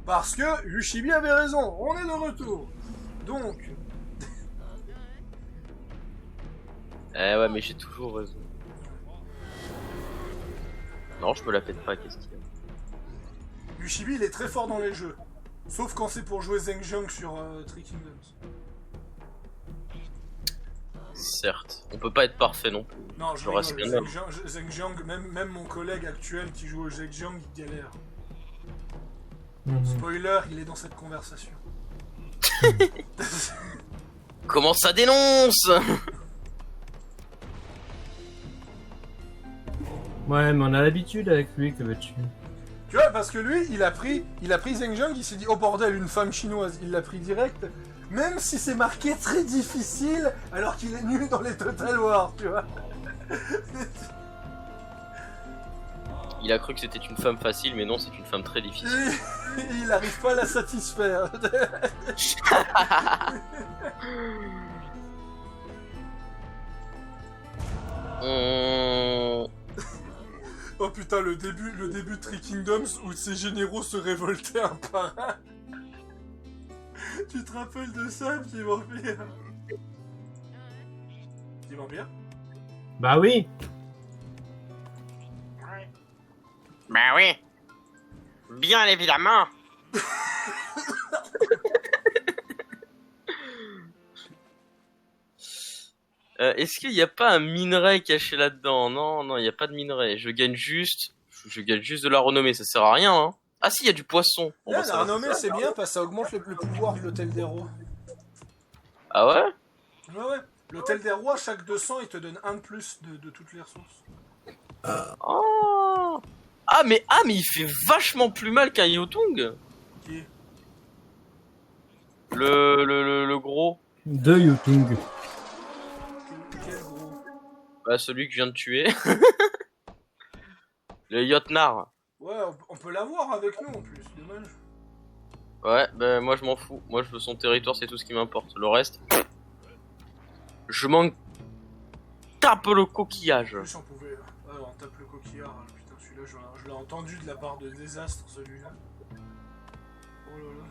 Parce que Yushibi avait raison, on est de retour. Donc... Ouais, mais j'ai toujours raison. Non, je me la pète pas, qu'est-ce qu'il y a? Yushibi, il est très fort dans les jeux. Sauf quand c'est pour jouer Zheng Jiang sur Three Kingdoms. Certes, on peut pas être parfait non plus. Non, je reste rigole, Zheng Jiang, même mon collègue actuel qui joue au Zheng Jiang, il galère. Spoiler, il est dans cette conversation. Comment ça dénonce? Ouais, mais on a l'habitude avec lui, que veux-tu? Tu vois, parce que lui, il a pris Zheng Jiang, il s'est dit, oh bordel, une femme chinoise, il l'a pris direct, même si c'est marqué très difficile, alors qu'il est nul dans les Total War, tu vois. Il a cru que c'était une femme facile, mais non, c'est une femme très difficile. Et il arrive pas à la satisfaire. Oh putain, le début de Three Kingdoms où ces généraux se révoltaient un par un. Tu te rappelles de ça, petit vampire? Petit vampire? Bah oui. Bah oui. Bien évidemment. Est-ce qu'il n'y a pas un minerai caché là-dedans? Non, non, il n'y a pas de minerai. Je gagne juste de la renommée, ça sert à rien, hein. Ah si, il y a du poisson. Bon, Là, bah, la renommée, c'est bien parce que ça augmente le pouvoir de l'hôtel des rois. Ah ouais? Ouais. L'hôtel des rois, chaque 200, il te donne un de plus de toutes les ressources. Oh. Ah mais il fait vachement plus mal qu'un Yotung. Qui? Le gros. De Yutung. Quel gros? Bah celui que je viens de tuer. Le Yotnar. Ouais, on peut l'avoir avec nous en plus, dommage. Ouais, bah moi je m'en fous. Moi je veux son territoire, c'est tout ce qui m'importe. Le reste, je m'en tape le coquillage. En plus, on pouvait. Ouais, on tape le coquillard. Putain, celui-là, je l'ai entendu de la part de Désastre, celui-là. Oh là là.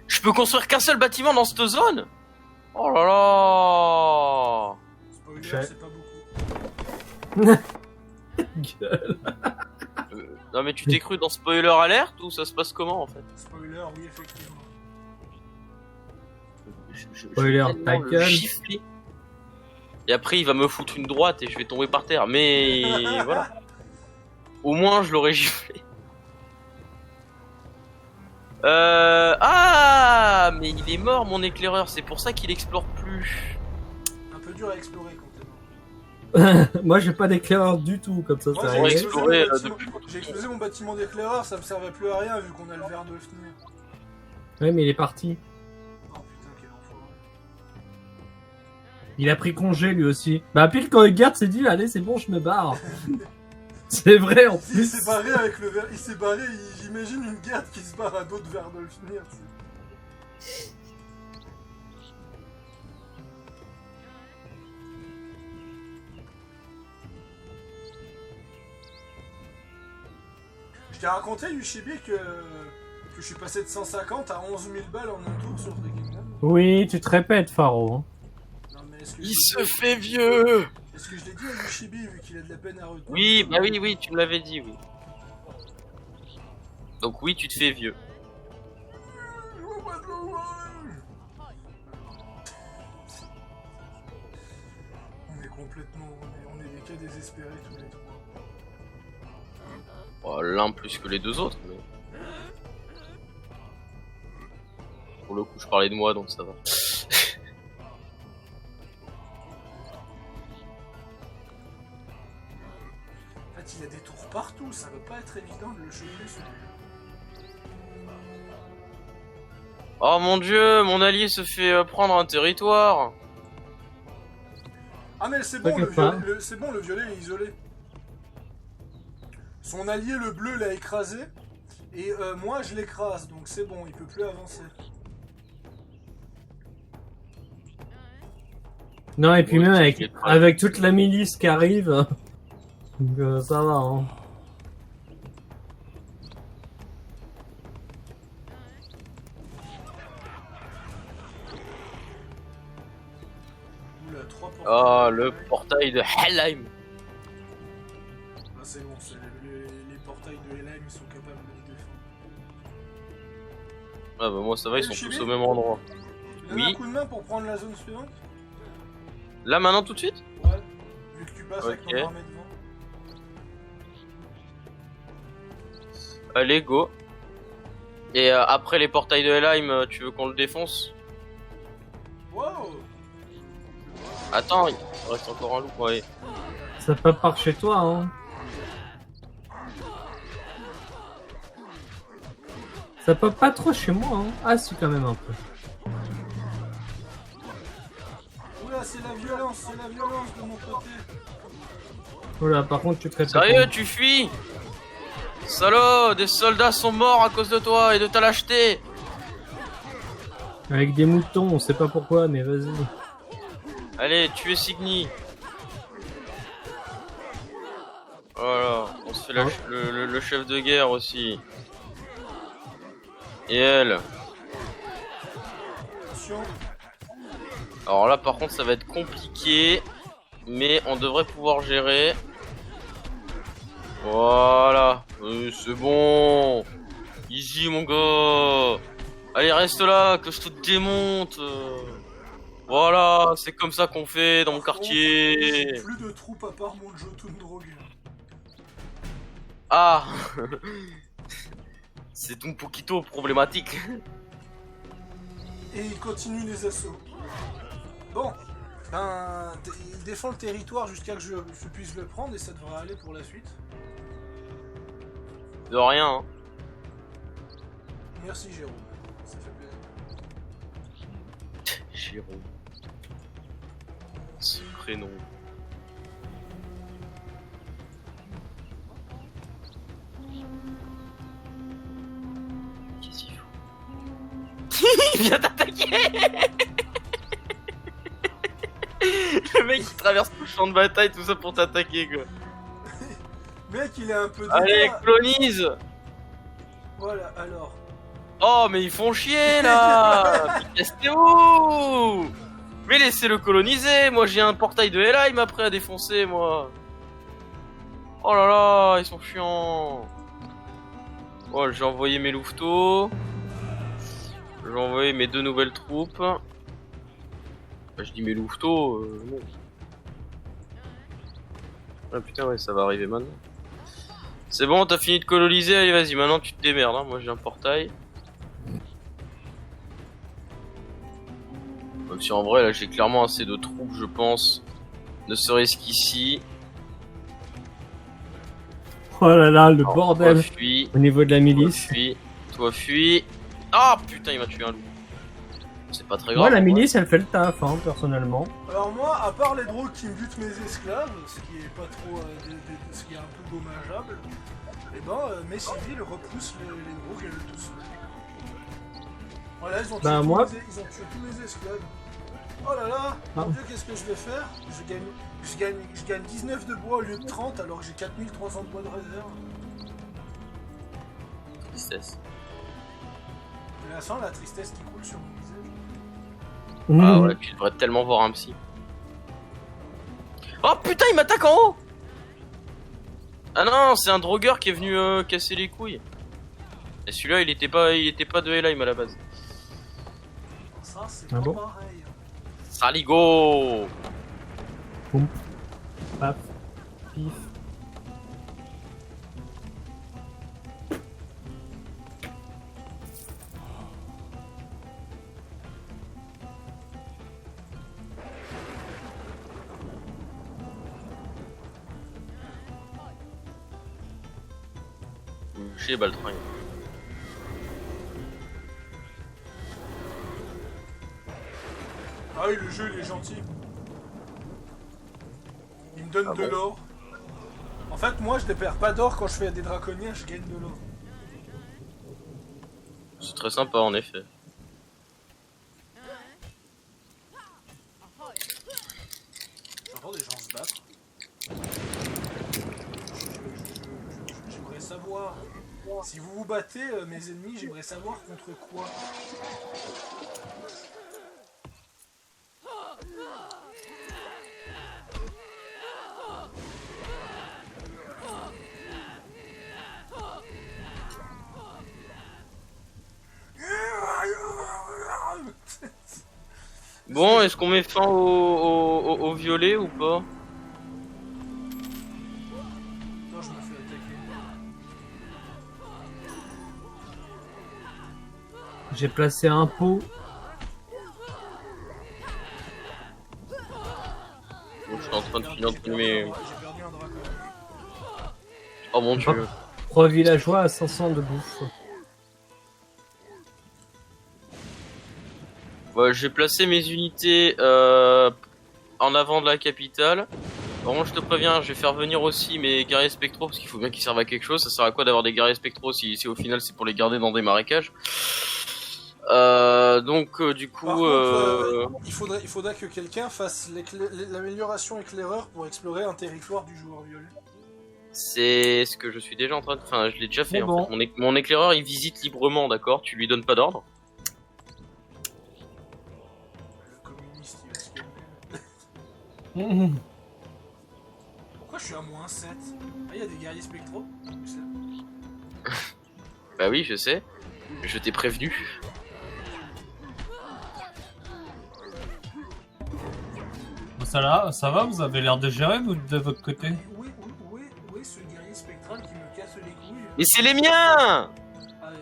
Je peux construire qu'un seul bâtiment dans cette zone? Oh là là. Spoiler, c'est pas beaucoup. Gueule. Non mais tu t'es cru dans Spoiler Alert ou ça se passe comment en fait? Spoiler, oui, effectivement. Spoiler, vais tellement ta le gueule. gifler. Et après il va me foutre une droite et je vais tomber par terre. Mais voilà. Au moins je l'aurais giflé. Ah, mais il est mort mon éclaireur, c'est pour ça qu'il explore plus. Un peu dur à explorer quand t'es mort. Moi, j'ai pas d'éclaireur du tout, comme ça, Moi, ça j'ai arrive. explorer, j'ai explosé mon bâtiment d'éclaireur, ça me servait plus à rien vu qu'on a le verre de Fnir. Ouais, mais il est parti. Oh putain, quel enfoiré. Il a pris congé, lui aussi. Bah, pile quand le garde s'est dit, allez, c'est bon, je me barre. C'est vrai, en Il plus. s'est barré avec le verre, il s'est barré, j'imagine une garde qui se barre à d'autres verres de Fnir, tu sais. Je t'ai raconté, Yushibi, que je suis passé de 150 à 11 000 balles en un tour sur Three Kingdoms. Oui, tu te répètes, Pharo. Non, mais est-ce que Il se fait vieux. Est-ce que je l'ai dit à Yushibi vu qu'il a de la peine à retenir? Oui, bah oui, tu me l'avais dit, oui. Donc oui, tu te fais vieux. On est complètement... On est des cas désespérés tous les trois. Bon, l'un plus que les deux autres, mais... Pour le coup, je parlais de moi, donc ça va. En fait, il a des tours partout, ça va pas être évident de le choper celui-là. Oh mon dieu, mon allié se fait prendre un territoire. Ah mais c'est bon, T'inquiète pas. c'est bon, le violet est isolé. Son allié le bleu l'a écrasé, et moi je l'écrase, donc c'est bon, il peut plus avancer. Non, et puis Ouais, même tu avec, fais pas. avec toute la milice qui arrive, ça va, hein. 3 portails. Ah, le portail de Helheim. Ah, c'est bon, les portails de Helheim sont capables de les défendre. Ah bah moi ça va, ils Et le sont tous Chibi au même endroit. Tu donnes Oui. un coup de main pour prendre la zone suivante? Là maintenant tout de suite? Ouais. Vu que tu passes avec Ok. ton armée devant. Allez, go. Et après les portails de Helheim, tu veux qu'on le défonce? Wow! Attends, il reste encore un loup. Ouais. Ça peut par chez toi, hein. Ça peut pas trop chez moi, hein. Ah, si, quand même un peu. Oula, c'est la violence de mon côté. Voilà, par contre, tu traites. Sérieux, tu fuis? Salaud, des soldats sont morts à cause de toi et de ta lâcheté. Avec des moutons, on sait pas pourquoi, mais vas-y. Allez, tuez Signy. Voilà, on se fait le chef de guerre aussi. Et elle. Attention. Alors là par contre ça va être compliqué. Mais on devrait pouvoir gérer. Voilà. C'est bon. Easy mon gars. Allez reste là que je te démonte. Voilà, c'est comme ça qu'on fait dans mon Par contre, quartier. j'ai plus de troupes à part mon Jotun drogué. Ah. C'est un poquito problématique. Et il continue les assauts. Bon, ben, il défend le territoire jusqu'à que je puisse le prendre et ça devrait aller pour la suite. De rien. Hein. Merci Jérôme, ça fait plaisir. Jérôme. Ce prénom. Qu'est-ce qu'il faut? Il vient d'attaquer. Le mec il traverse tout le champ de bataille, tout ça pour t'attaquer quoi. Mec, il est un peu Allez, délicat. colonise. Voilà, alors. Oh mais ils font chier là. Restez où? Mais laissez-le coloniser. Moi j'ai un portail de Helheim après à défoncer moi. Oh là là, ils sont chiants. Oh, j'ai envoyé mes louveteaux. J'ai envoyé mes 2 nouvelles troupes. Bah, je dis mes louveteaux, non. Ah putain ouais, ça va arriver maintenant. C'est bon, t'as fini de coloniser, allez vas-y, maintenant tu te démerdes, hein. Moi j'ai un portail. Même si en vrai là j'ai clairement assez de troupes je pense. Ne serait-ce qu'ici. Oh là là, le Alors, bordel. Toi fuis, Au niveau de la toi milice. fuis, toi fuis. Ah putain il m'a tué un loup. C'est pas très grave. Moi, la en vrai. milice, elle fait le taf, hein, personnellement. Alors moi, à part les drogues qui me butent mes esclaves, ce qui est pas trop, ce qui est un peu dommageable, et ben mes civils repoussent les drogues et le tout seul. Voilà, ils ont tué, Bah, moi- ils ont tué tous mes esclaves. Oh là là, Ah. mon dieu, qu'est-ce que je vais faire? Je gagne 19 de bois au lieu de 30 alors que j'ai 4300 de bois de réserve. Tristesse. Et là, sans la tristesse qui coule sur mon visage. Ah ouais, tu devrais tellement voir un psy. Oh putain, il m'attaque en haut! Ah non, c'est un drogueur qui est venu casser les couilles. Et celui-là, il était pas de Helheim à la base. Ça, c'est Ah pas bon pareil. Saligo! Paf. Pif. Chez Baltringue. Ah oui, le jeu, il est gentil. Il me donne Ah de bon l'or. En fait, moi, je ne perds pas d'or quand je fais des draconiens, je gagne de l'or. C'est très sympa en effet. J'entends des gens se battre. J'aimerais savoir. Si vous vous battez, mes ennemis, j'aimerais savoir contre quoi. Bon, est-ce qu'on met fin au violet ou pas? Non, je me fais attaquer. J'ai placé un pot. Bon, je suis en train de finir de mes... J'ai perdu un dragon. Oh mon dieu. 3 villageois à 500 de bouffe. Ouais, j'ai placé mes unités en avant de la capitale. Par contre, je te préviens, je vais faire venir aussi mes guerriers spectraux parce qu'il faut bien qu'ils servent à quelque chose. Ça sert à quoi d'avoir des guerriers spectraux si au final c'est pour les garder dans des marécages? Donc du coup, Par contre, il faudrait que quelqu'un fasse l'amélioration éclaireur pour explorer un territoire du joueur violet. c'est ce que je suis déjà en train de... Enfin, je l'ai déjà fait Mais en bon. fait. Mon éclaireur, il visite librement, d'accord? Tu lui donnes pas d'ordre. Le communiste, il va se calmer. Mhm. Pourquoi je suis à moins 7? Ah, il y a des guerriers spectraux? Bah oui, je sais. Je t'ai prévenu. Ça va, vous avez l'air de gérer vous de votre côté. Où est ce guerrier spectral qui me casse les couilles? Mais c'est les miens! Ah,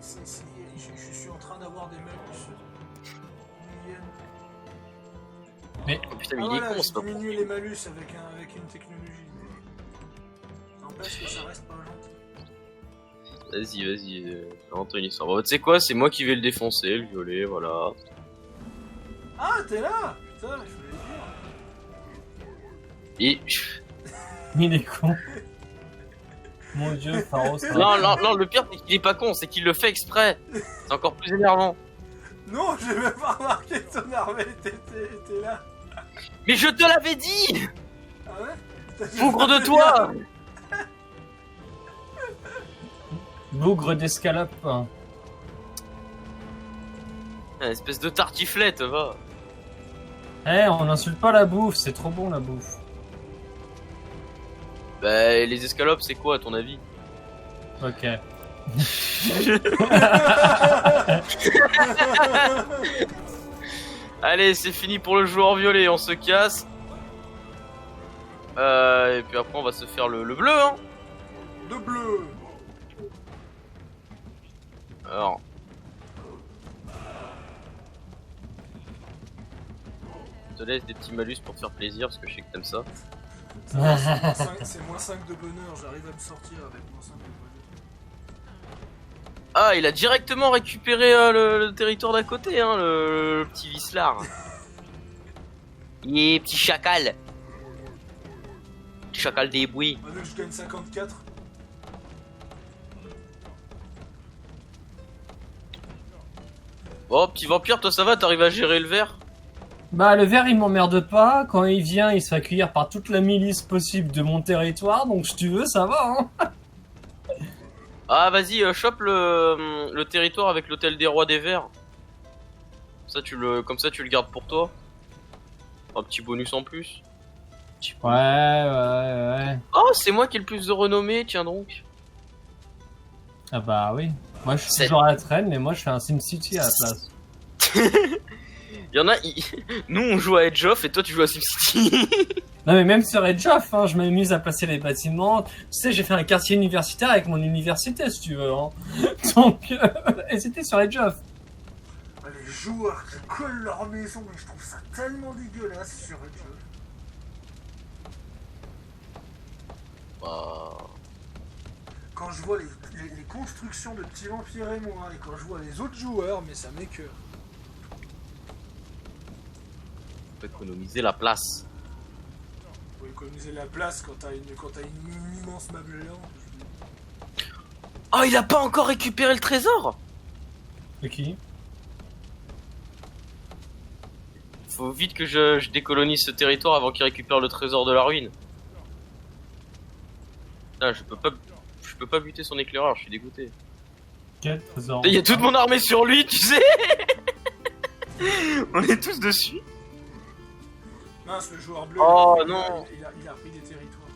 je suis en train d'avoir des malus. Oh putain, mais Ah il est voilà, con, c'est je pas diminue les malus avec une technologie. N'empêche que ça reste pas gentil. Vas-y, invente une histoire. Bon, tu sais quoi, c'est moi qui vais le défoncer, le violet, voilà. Ah, t'es là! Putain, je voulais le dire. Et... Il est con. Mon dieu, Pharos. Non, le pire, c'est qu'il est pas con, c'est qu'il le fait exprès. C'est encore plus énervant. Non, j'ai même pas remarqué que ton armée était là. Mais je te l'avais dit! Ah ouais? Putain, j'ai Bougre pas de fait toi! Bougre d'escalope. Ah, espèce de tartiflette, va. Eh, on n'insulte pas la bouffe, c'est trop bon la bouffe. Bah, les escalopes, c'est quoi à ton avis? Ok. Allez, c'est fini pour le joueur violet, on se casse. Et puis après, on va se faire le bleu, hein. De bleu! Alors. Je te laisse des petits malus pour te faire plaisir, parce que je sais que t'aimes ça. C'est moins 5 de bonheur, j'arrive à me sortir avec moins 5 de bonheur. Ah, il a directement récupéré le territoire d'à côté, hein, le petit Vislar. Et petit chacal. Petit chacal des bruits. On va que je gagne 54. Oh, petit vampire, toi ça va, t'arrives à gérer le verre? Bah, le ver il m'emmerde pas. Quand il vient, il se fait accueillir par toute la milice possible de mon territoire. Donc, si tu veux, ça va, hein. Ah, vas-y, chope le territoire avec l'hôtel des rois des vers. Comme ça, tu le gardes pour toi. Un petit bonus en plus. Ouais. Oh, c'est moi qui ai le plus de renommée, tiens donc. Ah bah oui. Moi, je suis C'est- toujours à la traîne, mais moi, je fais un SimCity à la place. Il y en a, nous on joue à Edge of et toi tu joues à SimCity. Non, mais même sur Edge of, hein, je m'amuse à placer les bâtiments. Tu sais, j'ai fait un quartier universitaire avec mon université, si tu veux. Hein. Donc, et c'était sur Edge of. Ah, les joueurs qui collent leur maison, mais je trouve ça tellement dégueulasse sur Edge of. Bah, Quand je vois les constructions de petits vampires et moi, et quand je vois les autres joueurs, mais ça m'écoeure. on peut économiser la place. Faut économiser la place quand t'as une immense map géante. Oh, il a pas encore récupéré le trésor. Ok. Faut vite que je décolonise ce territoire avant qu'il récupère le trésor de la ruine. Putain, je peux pas buter son éclaireur, je suis dégoûté. Quel trésor. Il y a toute mon armée sur lui, tu sais. On est tous dessus. Mince, le joueur bleu, Oh, il a- non. il a pris des territoires.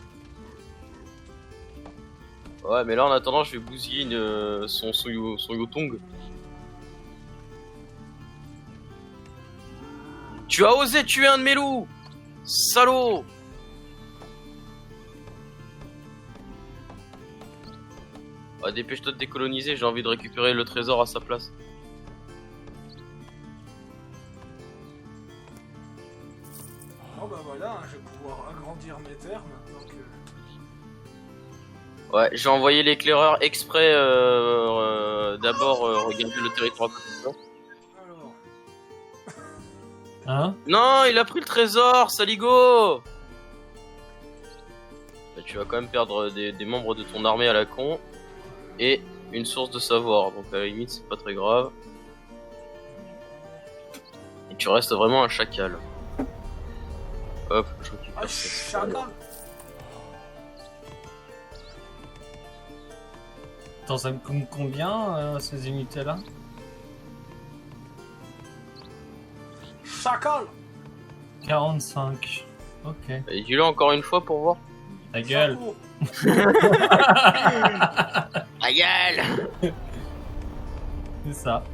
Ouais, mais là en attendant, je vais bousiller son Yotong. Tu as osé tuer un de mes loups! Salaud! Ah, dépêche-toi de décoloniser, j'ai envie de récupérer le trésor à sa place. Bon bah voilà, hein, je vais pouvoir agrandir mes terres maintenant que... Ouais, j'ai envoyé l'éclaireur exprès d'abord regarder le territoire. Alors... Hein? Non, il a pris le trésor, saligo! Bah, tu vas quand même perdre des membres de ton armée à la con. Et une source de savoir, donc à la limite c'est pas très grave. Et tu restes vraiment un chacal. Hop, je récupère Ah, ça. chacal! Attends, ça me coûte combien ces unités-là? Chacal! 45. Ok. Et dis-le encore une fois pour voir. Ta gueule. Chapeau. Ta gueule! C'est ça.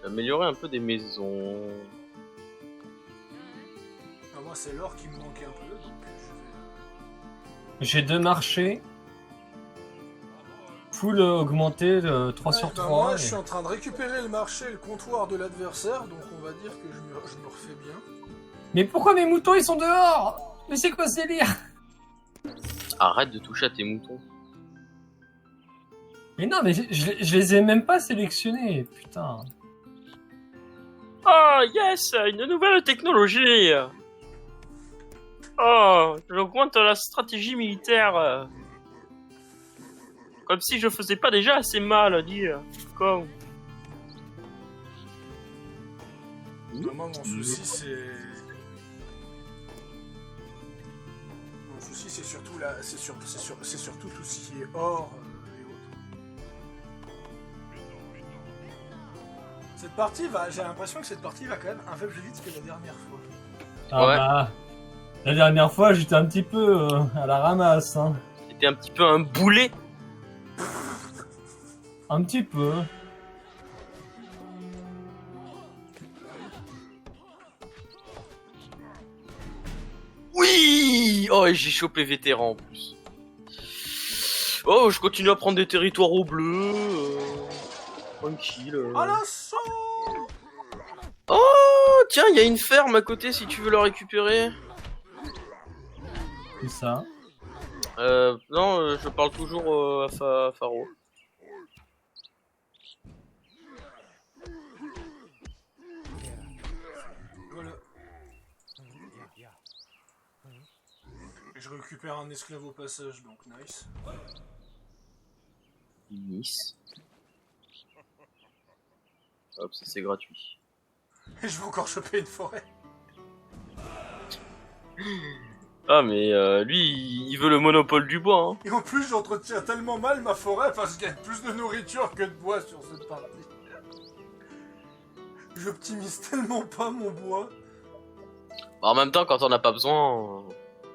J'ai amélioré un peu des maisons. Ah, moi c'est l'or qui me manquait un peu, donc je vais... J'ai 2 marchés. Full augmenté de 3 sur 3. Moi je suis en train de récupérer le marché et le comptoir de l'adversaire, donc on va dire que je me refais bien. Mais pourquoi mes moutons ils sont dehors? Mais c'est quoi ce délire? Arrête de toucher à tes moutons. Mais non, mais je les ai même pas sélectionnés, putain. Oh yes, une nouvelle technologie. Oh, j'augmente la stratégie militaire. Comme si je faisais pas déjà assez mal, dis. Comme. Moi mon souci c'est... Mon souci c'est surtout là, c'est surtout tout ce qui est or et autres. Cette partie va, j'ai l'impression que cette partie va quand même un peu plus vite que la dernière fois. Ah Ouais. bah, la dernière fois j'étais un petit peu à la ramasse, hein. C'était un petit peu un boulet. Un petit peu. Oui. Oh, et j'ai chopé vétéran en plus. Oh, je continue à prendre des territoires au bleu. Tranquille. À l'assaut! Oh, tiens, il y a une ferme à côté si tu veux la récupérer. C'est ça. Non, je parle toujours à Faro. Voilà. Et je récupère un esclave au passage, donc nice. Nice. Hop, ça c'est gratuit. Et je vais encore choper une forêt. Ah mais lui, il veut le monopole du bois. Hein. Et en plus, j'entretiens tellement mal ma forêt parce qu'il y a plus de nourriture que de bois sur cette partie. J'optimise tellement pas mon bois. Bah, en même temps, quand on n'a pas besoin...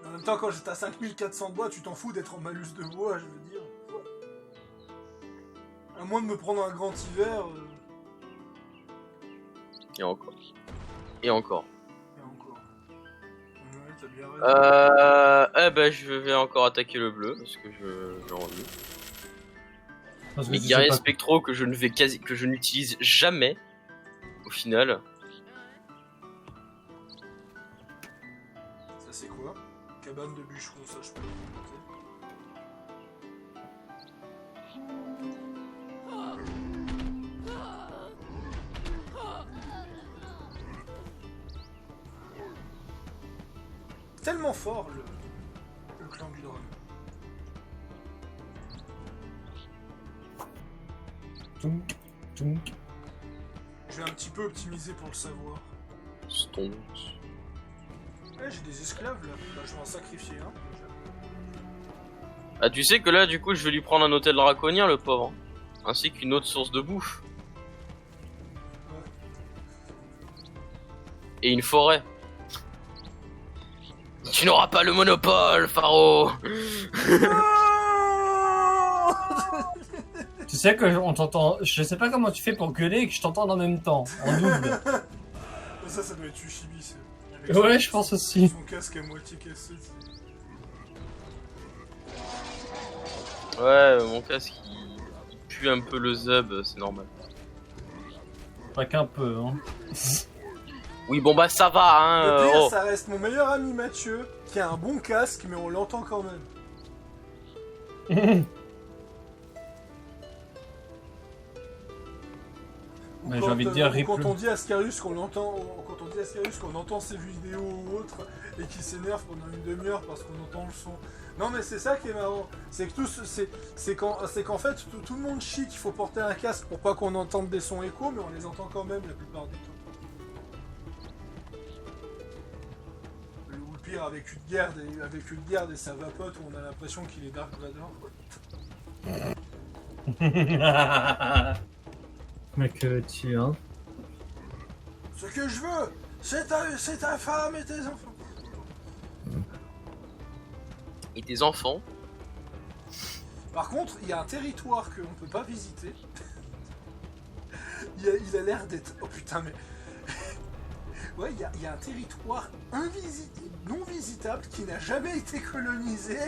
En même temps, quand j'étais à 5400 de bois, tu t'en fous d'être en malus de bois, je veux dire. À moins de me prendre un grand hiver. Et encore. Et encore. Et encore. Ouais, t'as bien raison. Eh ben, je vais encore attaquer le bleu parce que j'ai envie. Parce que Les tu sais guerriers pas- spectraux que je n'utilise jamais au final. Ça c'est quoi? Cabane de bûcheron, ça je peux le monter. Tellement fort le clan du drame. Tounk, tounk. Je vais un petit peu optimiser pour le savoir. Stonks. Ouais, j'ai des esclaves là. Bah, je vais en sacrifier un. Déjà. Ah, tu sais que là, du coup, je vais lui prendre un hôtel draconien, le pauvre. Ainsi qu'une autre source de bouffe. Et une forêt. Tu n'auras pas le monopole, Pharaon. Tu sais que on t'entend. Je sais pas comment tu fais pour gueuler et que je t'entends en même temps, en double. Ça doit être Ushibi, ça. Ouais, je pense aussi. Son casque à moitié cassé. Ouais, mon casque il pue un peu le zub, c'est normal. Pas qu'un peu, hein. Oui, bon bah ça va, hein. Le pire, Oh. ça reste mon meilleur ami Mathieu, qui a un bon casque, mais on l'entend quand même. Ou Mais j'ai quand, envie de dire ou rip quand le- on dit à Ascarius qu'on l'entend, quand on dit à Ascarius qu'on entend ses vidéos ou autres et qu'il s'énerve pendant une demi-heure parce qu'on entend le son. Non mais c'est ça qui est marrant, c'est que c'est qu'en fait tout le monde chie qu'il faut porter un casque pour pas qu'on entende des sons échos, mais on les entend quand même la plupart du temps. Ou le pire avec Ulgard et sa vapote où on a l'impression qu'il est Dark Vador. Mais que veux-tu, hein? Ce que je veux, c'est ta femme et tes enfants. Et tes enfants. Par contre, il y a un territoire qu'on peut pas visiter. il a l'air d'être... Oh putain, mais... ouais, il y a un territoire non visitable qui n'a jamais été colonisé.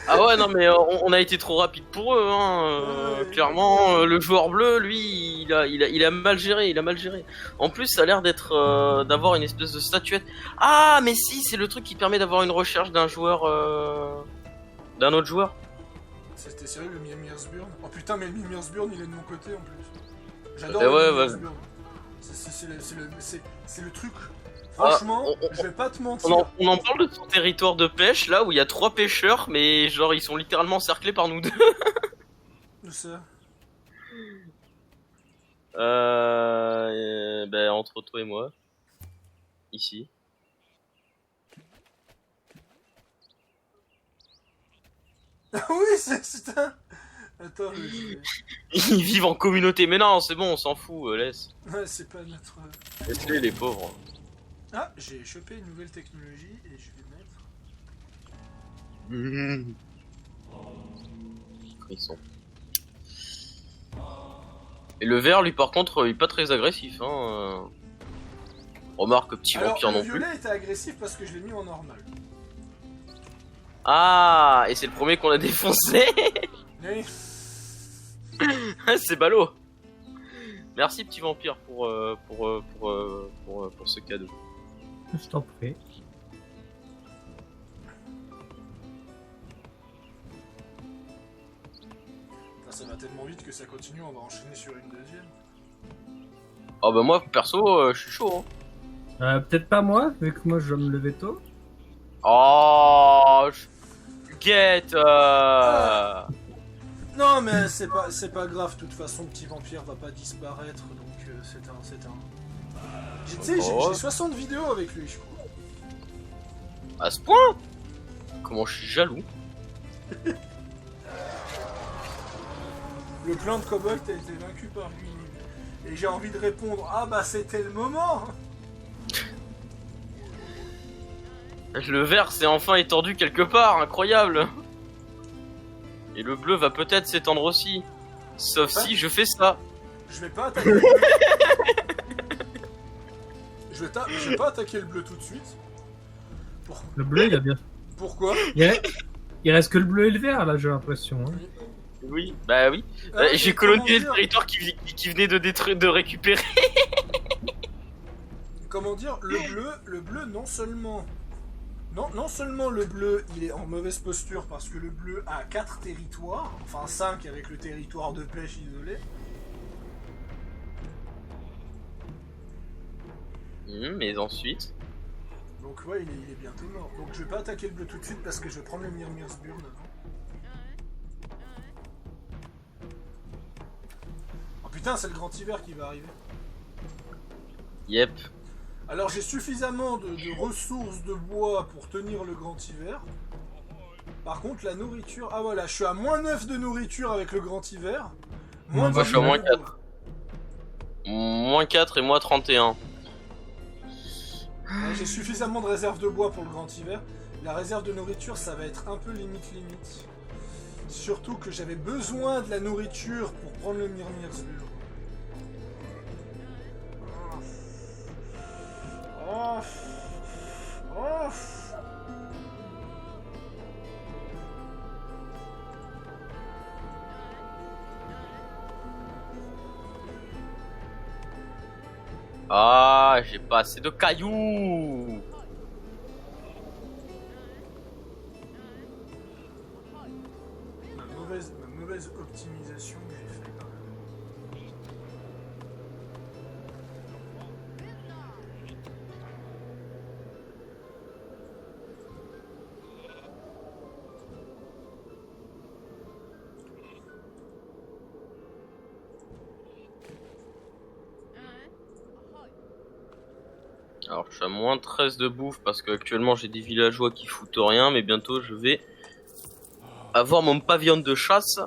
Ah ouais, non mais on a été trop rapide pour eux, hein. Ouais. Clairement, le joueur bleu, lui, il a mal géré, En plus, ça a l'air d'être d'avoir une espèce de statuette. Ah, mais si, c'est le truc qui permet d'avoir une recherche d'un joueur, d'un autre joueur. C'était sérieux, le Mimir's-Burn. Oh putain, mais le Mimir's-Burn, il est de mon côté en plus. J'adore Eh le ouais, Mimir's-Burn. C'est le truc. Franchement, je vais pas te mentir. On en parle de ton territoire de pêche, là, où il y a 3 pêcheurs, mais genre, ils sont littéralement encerclés par nous deux. De ça. Ben, entre toi et moi. Ici. Ah oui, c'est un... Attends, Ils vivent en communauté, mais non, c'est bon, on s'en fout, laisse. ouais, c'est pas notre... Laisse-les, les pauvres. Ah, j'ai chopé une nouvelle technologie et je vais mettre... Frisson. Et le vert, lui, par contre, il est pas très agressif, hein. Remarque, petit Alors, vampire le non plus. violet était agressif parce que je l'ai mis en normal. Ah, et c'est le premier qu'on a défoncé. Oui. C'est ballot. Merci, petit vampire, pour ce cadeau. Je t'en prie. Enfin, ça va tellement vite que ça continue, on va enchaîner sur une deuxième. Oh bah moi, perso, je suis chaud, hein. Peut-être pas moi, vu que moi je dois me lever tôt. Oh, Guette. Non mais c'est pas grave, de toute façon petit vampire va pas disparaître, donc c'est un... Tu sais, j'ai 60 vidéos avec lui, je crois. À ce point? Comment je suis jaloux. Le clan de Cobalt a été vaincu par lui. Et j'ai envie de répondre, ah bah c'était le moment. Le vert s'est enfin étendu quelque part, incroyable. Et le bleu va peut-être s'étendre aussi. Sauf si je fais ça. Je vais pas attaquer le bleu. Je vais pas attaquer le bleu tout de suite. Le bleu, il a bien. Pourquoi? Il reste que le bleu et le vert, là, j'ai l'impression. Hein. Oui, bah oui. J'ai colonisé le territoire qui venait de récupérer. Comment dire, le bleu non seulement le bleu il est en mauvaise posture parce que le bleu a 4 territoires, enfin 5 avec le territoire de pêche isolé. Mais ensuite... Donc ouais, il est bientôt mort. Donc je vais pas attaquer le bleu tout de suite parce que je vais prendre le Mimir's-Burn avant. Oh putain, c'est le grand hiver qui va arriver. Yep. Alors j'ai suffisamment de ressources de bois pour tenir le grand hiver. Par contre la nourriture... Ah voilà, je suis à moins 9 de nourriture avec le grand hiver. Moi, je suis à moins 4. Moins 4 et moins 31. Ouais, j'ai suffisamment de réserve de bois pour le grand hiver. La réserve de nourriture, ça va être un peu limite. Surtout que j'avais besoin de la nourriture pour prendre le Myrmir ce jour. Oh. Oh. Ah, j'ai pas assez de cailloux. Ma mauvaise optimisation que j'ai fait quand même. Alors, je suis à moins 13 de bouffe parce qu'actuellement j'ai des villageois qui foutent rien, mais bientôt je vais avoir mon pavillon de chasse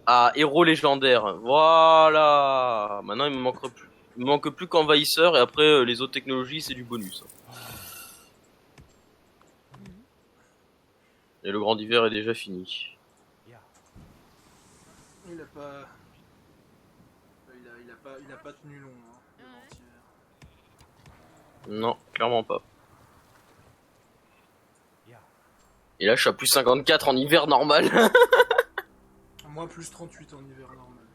à héros légendaire. Voilà. Maintenant, il me manque plus qu'envahisseur et après les autres technologies, c'est du bonus. Et le grand hiver est déjà fini. Il a pas... Il a pas tenu long, hein, le grand hiver. Non, clairement pas. Et là, je suis à plus 54 en hiver normal. Moi, plus 38 en hiver normal.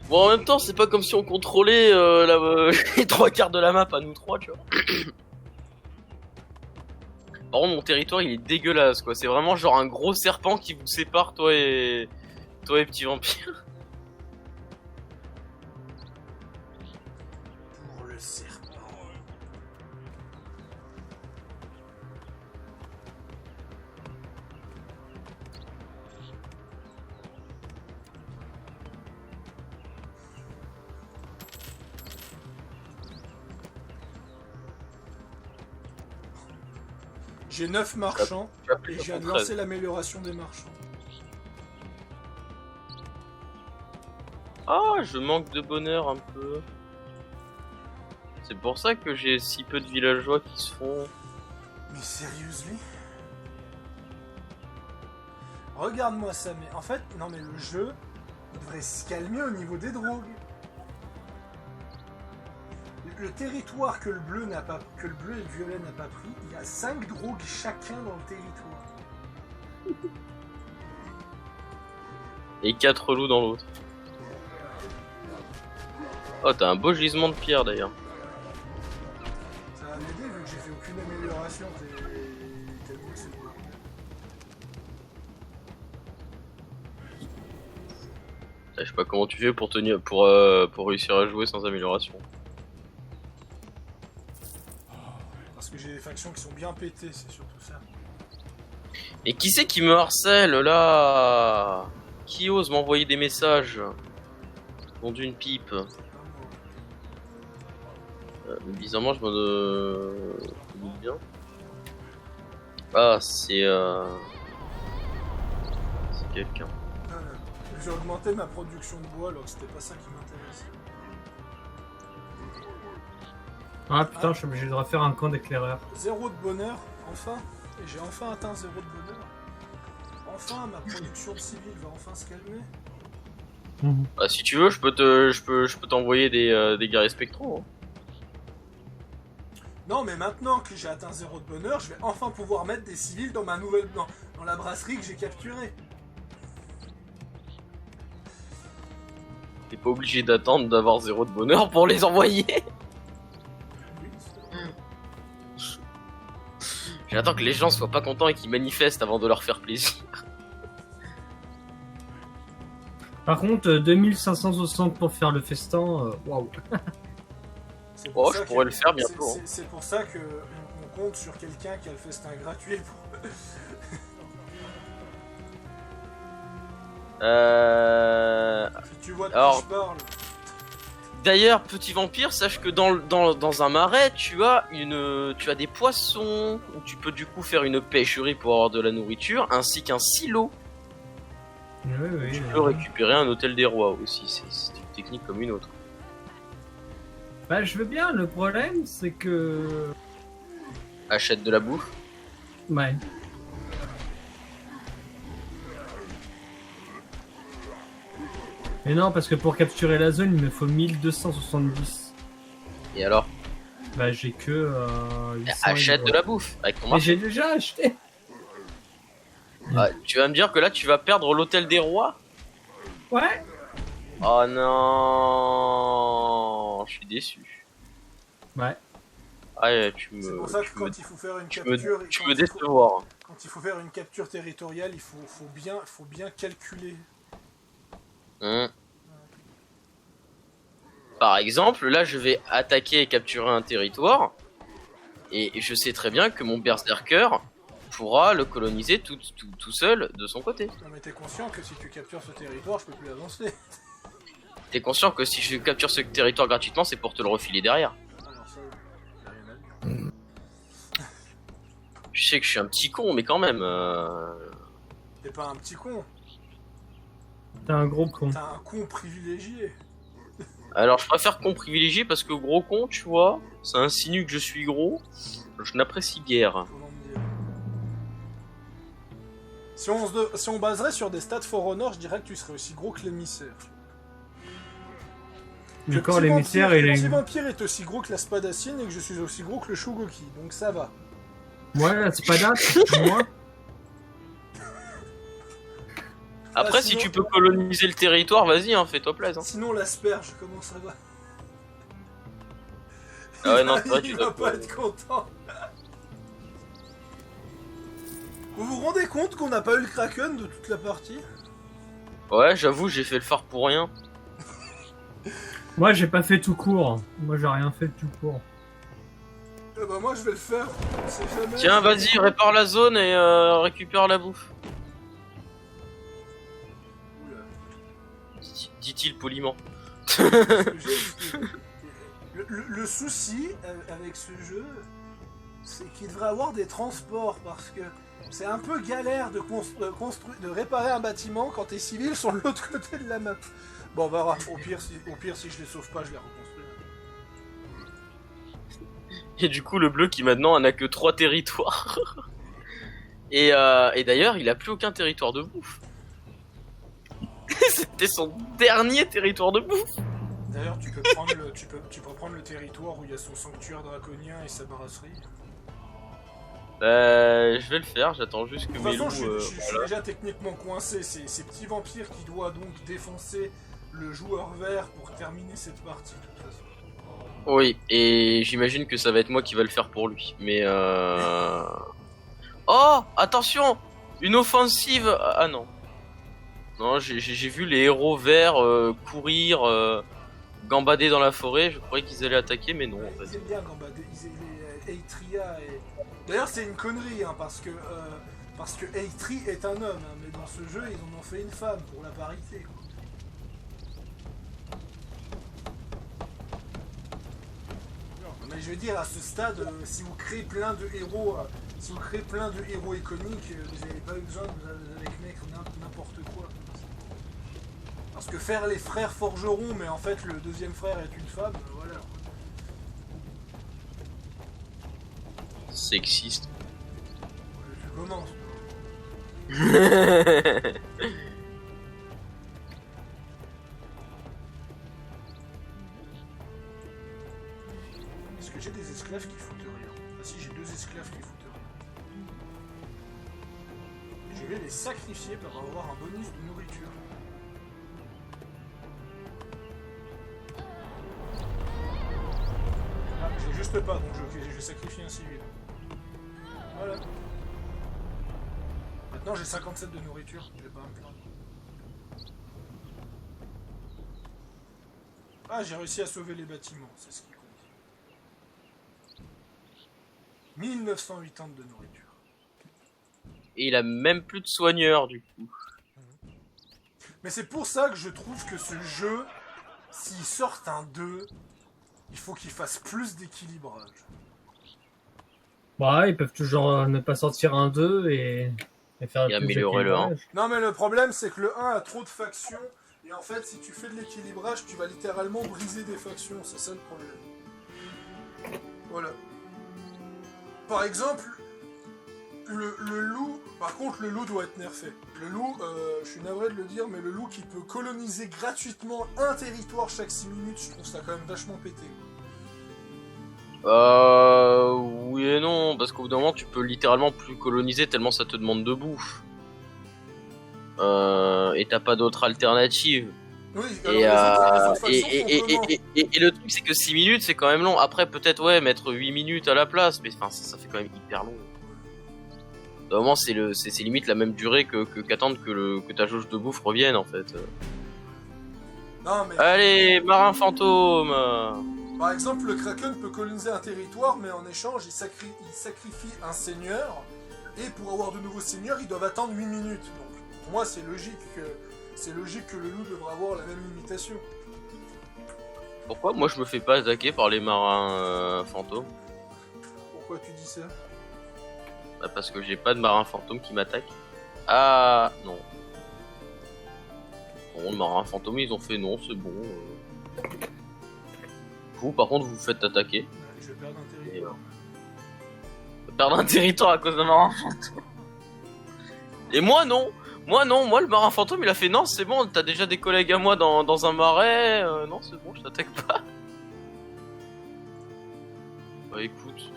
Bon, en même temps, c'est pas comme si on contrôlait les 3/4 de la map à nous trois, tu vois. Par contre, mon territoire, il est dégueulasse, quoi. C'est vraiment genre un gros serpent qui vous sépare, toi et petit vampire. Pour le serpent. J'ai 9 marchands et je viens de lancer l'amélioration des marchands. Ah, je manque de bonheur un peu. C'est pour ça que j'ai si peu de villageois qui se font. Mais sérieusement? Regarde-moi ça, mais en fait, non mais le jeu devrait se calmer au niveau des drogues. Le territoire que le bleu et le violet n'a pas pris, il y a 5 drogues chacun dans le territoire. Et 4 loups dans l'autre. Oh, t'as un beau gisement de pierre d'ailleurs. Ça va m'aider vu que j'ai fait aucune amélioration. T'as vu que c'est bon. Je sais pas comment tu fais pour réussir à jouer sans amélioration. Parce que j'ai des factions qui sont bien pétées, c'est surtout ça. Et qui c'est qui me harcèle là? Qui ose m'envoyer des messages? Nom d'une pipe. Bizarrement, je me doute bien. Ah, c'est quelqu'un. J'ai augmenté ma production de bois alors que c'était pas ça qui m'intéresse. Ah putain, je suis obligé de refaire un camp d'éclaireurs. 0 de bonheur, enfin. Et j'ai enfin atteint 0 de bonheur. Enfin, ma production de civil va enfin se calmer. Bah, si tu veux, je peux t'envoyer des guerriers spectraux. Hein. Non, mais maintenant que j'ai atteint 0 de bonheur, je vais enfin pouvoir mettre des civils dans ma nouvelle dans la brasserie que j'ai capturée. T'es pas obligé d'attendre d'avoir 0 de bonheur pour les envoyer. J'attends que les gens soient pas contents et qu'ils manifestent avant de leur faire plaisir. Par contre, 2560 pour faire le festin, waouh. Oh, je pourrais le faire bientôt. C'est pour ça que on compte sur quelqu'un qui a le festin gratuit pour... Si tu vois de qui je parle. D'ailleurs, petit vampire, sache que dans un marais, tu as des poissons où tu peux du coup faire une pêcherie pour avoir de la nourriture, ainsi qu'un silo. Oui, Tu peux récupérer un hôtel des rois aussi. C'est une technique comme une autre. Bah, je veux bien. Le problème, c'est que. Achète de la bouffe. Ouais. Mais non, parce que pour capturer la zone, il me faut 1270. Et alors? Bah, j'ai que 800 Achète de euros. la bouffe avec ton Mais marché. j'ai déjà acheté. Ah, tu vas me dire que là, tu vas perdre l'hôtel des rois? Ouais. Oh non, je suis déçu. Ouais. Ah, C'est pour ça que quand il faut faire une tu capture, me, tu quand me il faut- décevoir. quand il faut faire une capture territoriale, il faut bien calculer. Hmm. Par exemple, là, je vais attaquer et capturer un territoire, et je sais très bien que mon berserker pourra le coloniser tout seul de son côté. Non mais t'es conscient que si tu captures ce territoire, je peux plus avancer. T'es conscient que si je capture ce territoire gratuitement, c'est pour te le refiler derrière. Alors ça, y a rien à dire. Je sais que je suis un petit con, mais quand même. T'es pas un petit con, T'es un gros con. t'es un con privilégié. Alors, je préfère con privilégié parce que gros con, tu vois, ça insinue que je suis gros. Je n'apprécie guère. Comment me dire. Si on baserait sur des stats For Honor, je dirais que tu serais aussi gros que l'émissaire. Mais Le quand petit l'émissaire, vampire- il Le est. petit vampire est aussi gros que la Spadacienne et que je suis aussi gros que le Shugoki, donc ça va. Ouais, la spada, c'est moi. Après, Ah, si sinon- tu peux coloniser le territoire, vas-y, hein, fais-toi plaisir. Sinon l'asperge, comment ça va? Ah ouais, non, c'est vrai, Il tu va dois pas être content. Vous vous rendez compte qu'on n'a pas eu le Kraken de toute la partie? Ouais, j'avoue, j'ai fait le phare pour rien. Moi, j'ai pas fait tout court. Moi, j'ai rien fait de tout court. Eh bah moi je vais le faire, c'est jamais... Tiens, vas-y, répare la zone et récupère la bouffe. Oula. Dit-il poliment. Le souci avec ce jeu, c'est qu'il devrait avoir des transports parce que c'est un peu galère de de réparer un bâtiment quand tes civils sont de l'autre côté de la map. Bon, on verra. Au pire, si je les sauve pas, je les reconstruis. Et du coup, le bleu qui maintenant n'a que 3 territoires. et d'ailleurs, il a plus aucun territoire de bouffe. C'était son dernier territoire de bouffe. D'ailleurs, tu peux prendre le territoire où il y a son sanctuaire draconien et sa brasserie. Je vais le faire, j'attends juste que De toute mes façon, loups... je suis déjà techniquement coincé. C'est ces petits vampires qui doivent donc défoncer le joueur vert pour terminer cette partie, de toute façon. Oui, et j'imagine que ça va être moi qui va le faire pour lui. Mais Oh, attention, une offensive. Ah non. Non, j'ai vu les héros verts courir, gambader dans la forêt. Je croyais qu'ils allaient attaquer, mais non en Ils fait. aiment bien gambader. Eitria et... D'ailleurs, c'est une connerie, hein, parce que Eitri est un homme, hein, mais dans ce jeu, ils en ont fait une femme pour la parité, quoi. Mais je veux dire, à ce stade, si vous créez plein de héros, iconiques, vous n'avez pas eu besoin avec n'importe quoi. Parce que faire les frères forgerons, mais en fait le deuxième frère est une femme, voilà. Sexiste. Je commence. Est-ce que j'ai des esclaves qui foutent rien? Ah si, j'ai 2 esclaves qui foutent rien. Je vais les sacrifier pour avoir un bonus de nourriture. Ah, j'ai juste pas, donc je vais sacrifier un civil. Voilà. Maintenant j'ai 57 de nourriture, je vais pas me plaindre. Ah, j'ai réussi à sauver les bâtiments, c'est ce qui compte. 1980 de nourriture. Et il a même plus de soigneurs du coup. Mais c'est pour ça que je trouve que ce jeu, s'il sort un 2, il faut qu'il fasse plus d'équilibrage. Bah, ils peuvent toujours ne pas sortir un 2 et faire Et plus améliorer le d'équilibrage. Non mais le problème c'est que le 1 a trop de factions, et en fait si tu fais de l'équilibrage, tu vas littéralement briser des factions, c'est ça le problème. Voilà. Par exemple, le loup... Par contre, le loup doit être nerfé. Le loup, je suis navré de le dire, mais le loup qui peut coloniser gratuitement un territoire chaque 6 minutes, je trouve ça quand même vachement pété. Oui et non, parce qu'au bout d'un moment, tu peux littéralement plus coloniser tellement ça te demande de bouffe. Et t'as pas d'autre alternative. Oui, Et, alors les autres factions font comment et le truc, c'est que 6 minutes, c'est quand même long. Après, peut-être, ouais, mettre 8 minutes à la place, mais enfin, ça fait quand même hyper long. Au moment, c'est limite la même durée qu'attendre que ta jauge de bouffe revienne, en fait. Non, mais... Allez, marin fantôme. Par exemple, le Kraken peut coloniser un territoire, mais en échange, il sacrifie un seigneur, et pour avoir de nouveaux seigneurs, ils doivent attendre 8 minutes. Donc, pour moi, c'est logique que le loup devra avoir la même limitation. Pourquoi moi je me fais pas attaquer par les marins fantômes? Pourquoi tu dis ça? Bah parce que j'ai pas de marin fantôme qui m'attaque. Ah non. Bon, le marin fantôme ils ont fait non, c'est bon. Vous par contre vous vous faites attaquer. Ouais, je vais perdre un territoire. Perdre un territoire à cause d'un marin fantôme. Et moi non. Moi le marin fantôme il a fait non c'est bon, t'as déjà des collègues à moi dans un marais, non c'est bon je t'attaque pas. Bah écoute,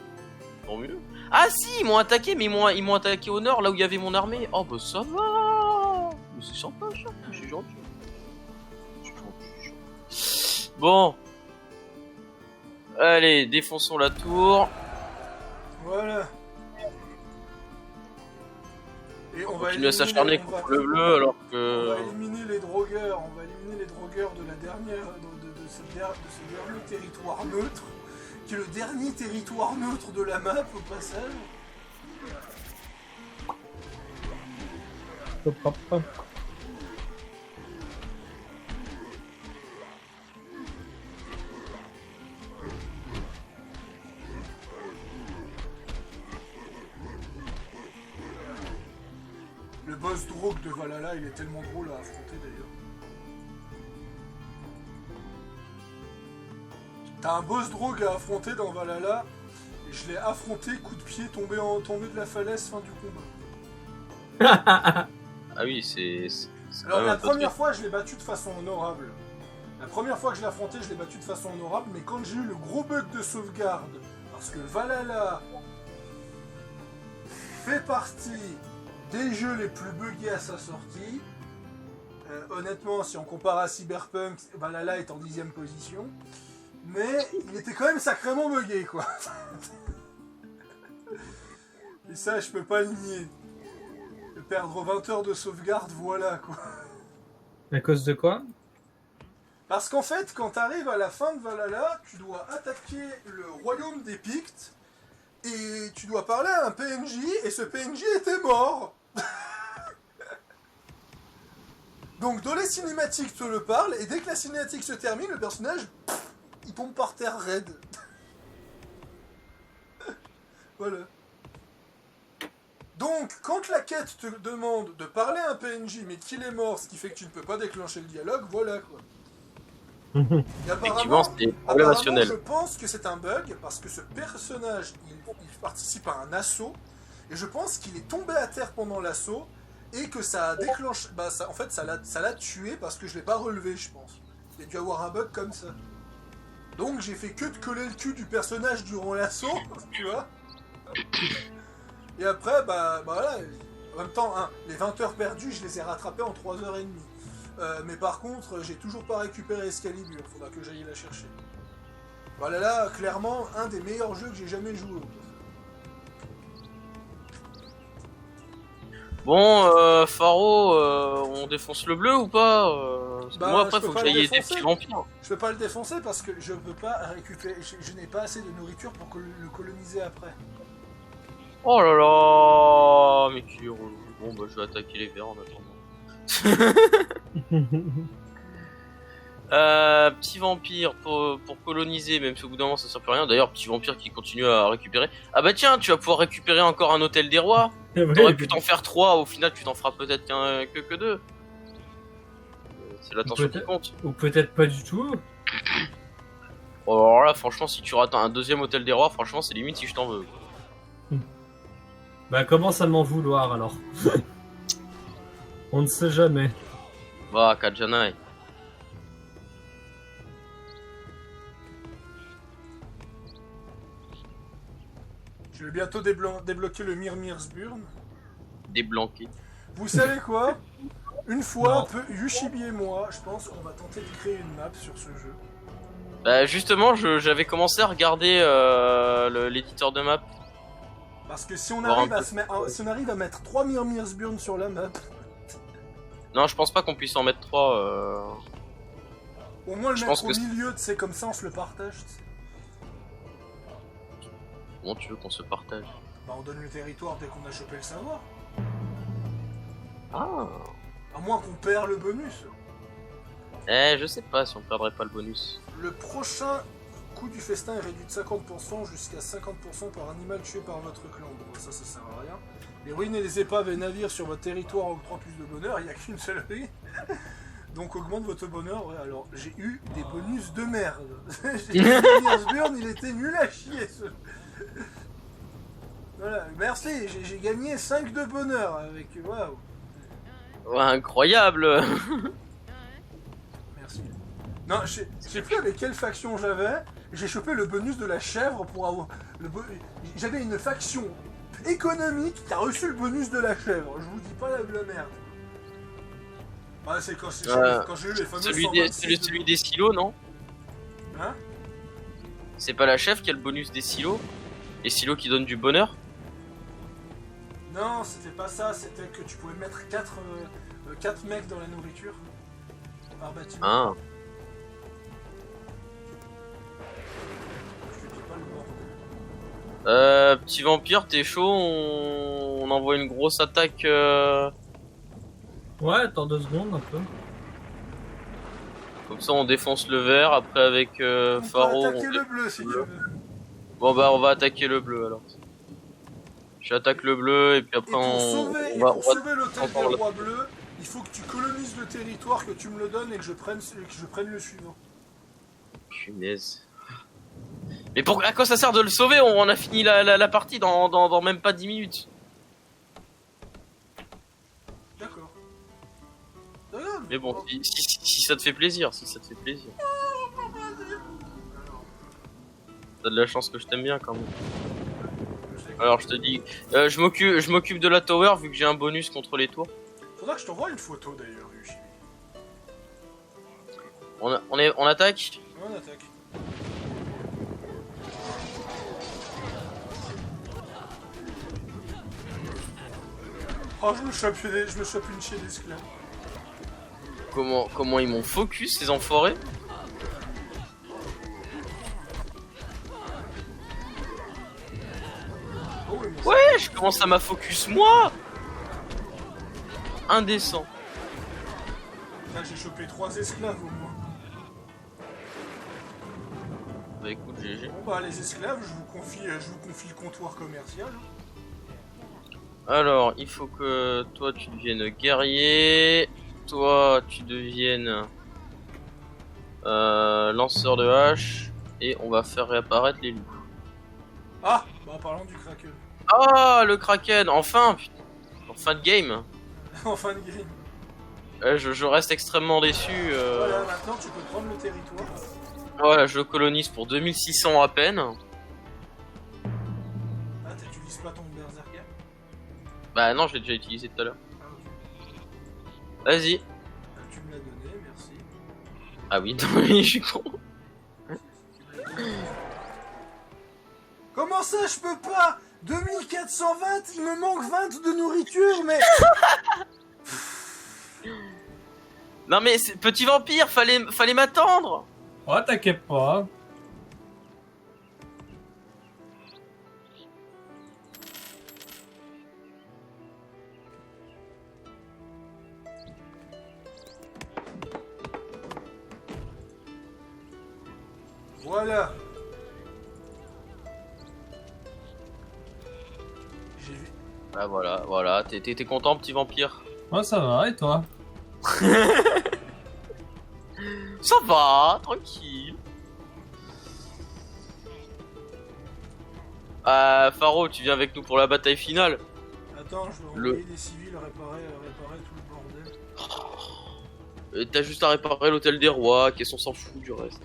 tant mieux. Ah si ils m'ont attaqué mais ils m'ont attaqué au nord là où il y avait mon armée. Oh bah ça va. Mais c'est sympa ça, c'est gentil. Bon. Allez, défonçons la tour. Voilà. Et On continue à s'acharner contre le bleu alors On que... va éliminer les drogueurs, de la dernière, de ce dernier territoire neutre, qui est le dernier territoire neutre de la map au passage. Hop, hop, hop. Le boss drogue de Valhalla, il est tellement drôle à affronter d'ailleurs. T'as un boss drogue à affronter dans Valhalla, et je l'ai affronté, coup de pied, tombé de la falaise, fin du combat. Ah oui, c'est Alors quand même la un peu première triste. fois, je l'ai battu de façon honorable. La première fois que je l'ai affronté, je l'ai battu de façon honorable, mais quand j'ai eu le gros bug de sauvegarde, parce que Valhalla fait partie des jeux les plus buggés à sa sortie, honnêtement, si on compare à Cyberpunk, Valhalla est en 10ème position, mais il était quand même sacrément buggé, quoi. Et ça, je peux pas le nier. De perdre 20 heures de sauvegarde, voilà, quoi. À cause de quoi? Parce qu'en fait, quand t'arrives à la fin de Valhalla, tu dois attaquer le royaume des Pictes, et tu dois parler à un PNJ, et ce PNJ était mort. Donc dans les cinématiques te le parle, et dès que la cinématique se termine, le personnage, il tombe par terre raide. Voilà. Donc, quand la quête te demande de parler à un PNJ, mais qu'il est mort, ce qui fait que tu ne peux pas déclencher le dialogue, voilà quoi. Et Effectivement, c'est apparemment, problémationnel. je pense que c'est un bug, parce que ce personnage, il participe à un assaut, et je pense qu'il est tombé à terre pendant l'assaut, et que ça a déclenché... Bah, ça, en fait, ça l'a tué, parce que je l'ai pas relevé, je pense. Il y a dû avoir un bug comme ça. Donc, j'ai fait que de coller le cul du personnage durant l'assaut, tu vois. Et après, bah voilà, en même temps, hein, les 20 heures perdues, je les ai rattrapées en 3h30. Mais par contre, j'ai toujours pas récupéré Excalibur, faudra que j'aille la chercher. Voilà là, clairement, un des meilleurs jeux que j'ai jamais joué. Bon, Faro, on défonce le bleu ou pas parce que Bah, moi après je peux faut que pas le j'aille des défoncer. petits vampires. Je peux pas le défoncer parce que je peux pas récupérer, je n'ai pas assez de nourriture pour le coloniser après. Oh là là, mais qui est relou. Bon bah je vais attaquer les verts en attendant. Petit vampire pour coloniser, même si au bout d'un moment ça sert plus à rien. D'ailleurs, petit vampire qui continue à récupérer. Ah bah tiens, tu vas pouvoir récupérer encore un hôtel des rois. T'aurais pu t'en faire 3, au final tu t'en feras peut-être que 2. C'est l'attention qui compte. Ou peut-être pas du tout. Alors là, franchement, si tu rates un deuxième hôtel des rois, franchement, c'est limite si je t'en veux. Bah commence à m'en vouloir alors. On ne sait jamais. Va, Kajanai. Je vais bientôt débloquer le Mirmirsburn. Déblanqué. Vous savez quoi? Une fois, Yushibi et moi, je pense qu'on va tenter de créer une map sur ce jeu. Bah justement, j'avais commencé à regarder l'éditeur de map. Parce que si on Voir arrive un à, peu. si on arrive à mettre 3 Mirmirsburn sur la map, Non, je pense pas qu'on puisse en mettre 3. au moins le Je mettre pense au que milieu, tu sais, comme ça on se le partage. Tu sais. Comment tu veux qu'on se partage? Bah on donne le territoire dès qu'on a chopé le savoir. Ah. À moins qu'on perd le bonus. Je sais pas si on perdrait pas le bonus. Le prochain coût du festin est réduit de 50% jusqu'à 50% par animal tué par votre clan. Bon, ça sert à rien. Les ruines et les épaves et navires sur votre territoire octroient plus de bonheur, il n'y a qu'une seule rue. Donc augmente votre bonheur. Ouais, alors, j'ai eu des bonus de merde. J'ai eu Burn, il était nul à chier. Voilà, merci, j'ai gagné 5 de bonheur avec... Waouh. Ouais, incroyable. Merci. Non, je sais plus avec quelle faction j'avais. J'ai chopé le bonus de la chèvre pour avoir... J'avais une faction économique qui a reçu le bonus de la chèvre. Je vous dis pas la merde. Ouais, c'est quand j'ai eu les fameux Celui des silos, non? Hein? C'est pas la chef qui a le bonus des silos? Les silos qui donnent du bonheur? Non, c'était pas ça, c'était que tu pouvais mettre 4 mecs dans la nourriture par bâtiment. Ah. Je te dis pas le bordel. Petit vampire, t'es chaud? On envoie une grosse attaque. Ouais, attends 2 secondes un peu. Comme ça, on défonce le vert. Après, avec On Pharaon. peut attaquer le bleu si tu veux. Bon, bah, on va attaquer le bleu alors. J'attaque le bleu et puis Et après, pour sauver l'hôtel on va- des rois bleus, il faut que tu colonises le territoire, que tu me le donnes et que je prenne le suivant. Punaise. Mais à quoi ça sert de le sauver? On a fini la partie dans même pas 10 minutes. D'accord. Regarde. Mais bon, si ça te fait plaisir, si ça te fait plaisir. T'as de la chance que je t'aime bien quand même. Alors je te dis, je m'occupe de la tower vu que j'ai un bonus contre les tours. Faudra que je t'envoie une photo d'ailleurs, Yushi. On attaque? On attaque. Oh, je me chope une chienne d'esclave. Comment ils m'ont focus ces enfoirés? Oh, oui, mais Ouais, je commence à m'a focus moi. Indécent. là, j'ai chopé 3 esclaves au moins. Bah écoute, GG. Bon bah les esclaves, je vous confie le comptoir commercial. Alors, il faut que toi tu deviennes guerrier, toi tu deviennes lanceur de hache, et on va faire réapparaître les loups. Ah, bah parlons du Kraken. Ah, le Kraken, enfin, putain. En fin de game. En fin de game. Je reste extrêmement déçu. Voilà, maintenant tu peux prendre le territoire. Ouais, je le colonise pour 2600 à peine. Ah, t'utilises pas ton berserker? Bah non, je l'ai déjà utilisé tout à l'heure. Ah, ok. Vas-y. Ah, tu me l'as donné, merci. Ah oui, non, oui, je suis con. Comment ça, je peux pas? 2420, il me manque 20 de nourriture, mais... Non mais petit vampire, fallait m'attendre. Oh, t'inquiète pas. Voilà. J'ai vu... Bah voilà, t'es content petit vampire? Ouais, ça va, et toi? Ça va, tranquille. Ah, Faro, tu viens avec nous pour la bataille finale. Attends, je vais Le- envoyer des civils réparer tout le bordel. T'as juste à réparer l'hôtel des rois, qui on s'en fout du reste.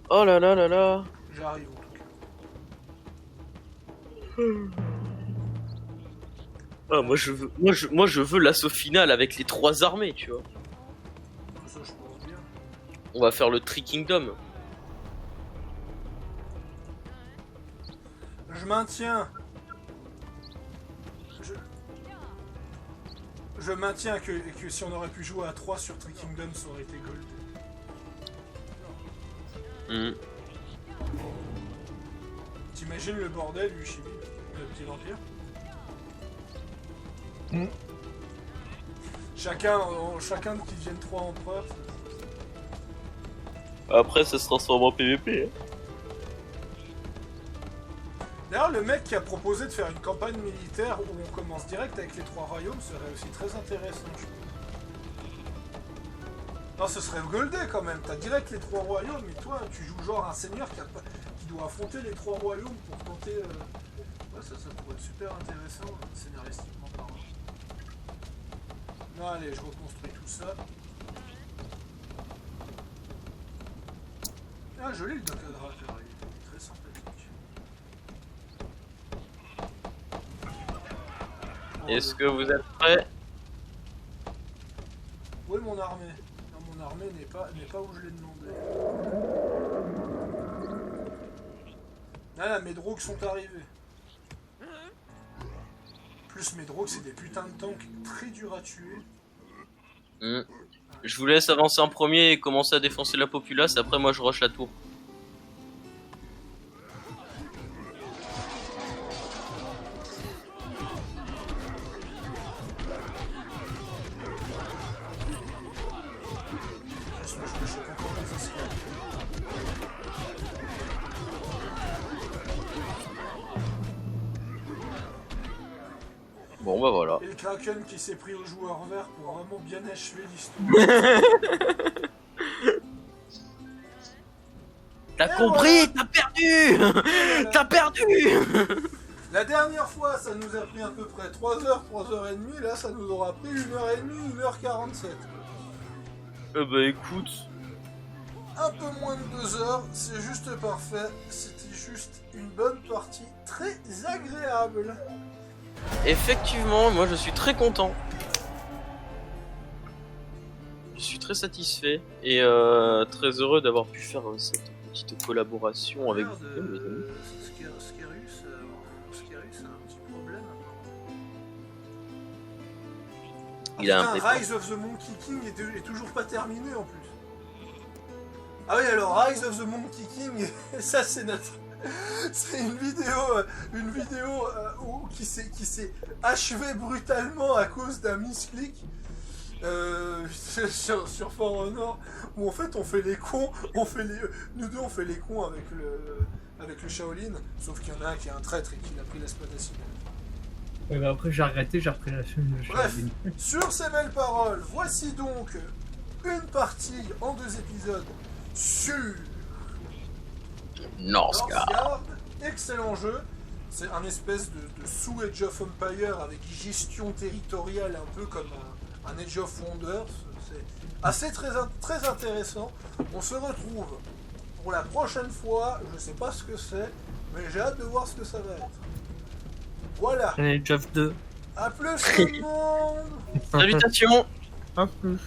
Oh là là là là. J'arrive en tout cas. Ah, moi je veux l'assaut final avec les 3 armées, tu vois. Ça, je pense bien. On va faire le Tree Kingdom. Je maintiens. Je maintiens que si on aurait pu jouer à 3 sur Tree Kingdom, ça aurait été gold. Hmm. T'imagines le bordel, Uchibi, le petit vampire Mm. Chacun qui devienne 3 empereurs. Après, ça se transforme en PVP. D'ailleurs, le mec qui a proposé de faire une campagne militaire où on commence direct avec les 3 royaumes serait aussi très intéressant, je trouve. Non, ce serait goldé quand même. T'as direct les 3 royaumes, et toi, tu joues genre un seigneur qui doit affronter les 3 royaumes pour tenter. Ouais, ça pourrait être super intéressant, scénaristiquement parlant. Non, allez, je reconstruis tout ça. Ah, joli le Docadrateur, il est très sympathique. Est-ce que vous êtes prêts? Où est mon armée? Non, mon armée n'est pas où je l'ai demandé. Là, mes drogues sont arrivés. Plus mes drogues, c'est des putains de tanks très durs à tuer. Hmm. Je vous laisse avancer en premier et commencer à défoncer la populace, après moi je rush la tour. Je suis content que ça se fasse. Bon bah voilà. Et le Kraken qui s'est pris au joueur vert pour vraiment bien achever l'histoire. T'as Et compris? voilà. T'as perdu. T'as perdu. La dernière fois, ça nous a pris à peu près 3 heures, 3h30. Là, ça nous aura pris 1h30, 1h47. Bah écoute. Un peu moins de 2 heures, c'est juste parfait. C'était juste une bonne partie très agréable. Effectivement, moi je suis très content. Je suis très satisfait et très heureux d'avoir pu faire cette petite collaboration avec vous. Merde, mes amis. Skérus a un petit problème. Il a un Putain, pépin. Rise of the Monkey King est toujours pas terminé en plus. Ah oui, alors Rise of the Monkey King, ça c'est notre... C'est une vidéo qui s'est achevée brutalement à cause d'un misclick sur For Honor, où en fait on fait les cons, nous deux on fait les cons avec le Shaolin, sauf qu'il y en a un qui est un traître et qui a pris l'espadachime. Ouais, bah après j'ai regretté, j'ai repris la chaîne. Bref, sur ces belles paroles, voici donc une partie en 2 épisodes sur Northgard. Northgard. Excellent jeu. C'est un espèce de sous-Age of Empire avec gestion territoriale un peu comme un Age of Wonders. C'est assez très intéressant. On se retrouve pour la prochaine fois. Je sais pas ce que c'est, mais j'ai hâte de voir ce que ça va être. Voilà. Age of 2. À plus tout le monde. Salutations. Un peu.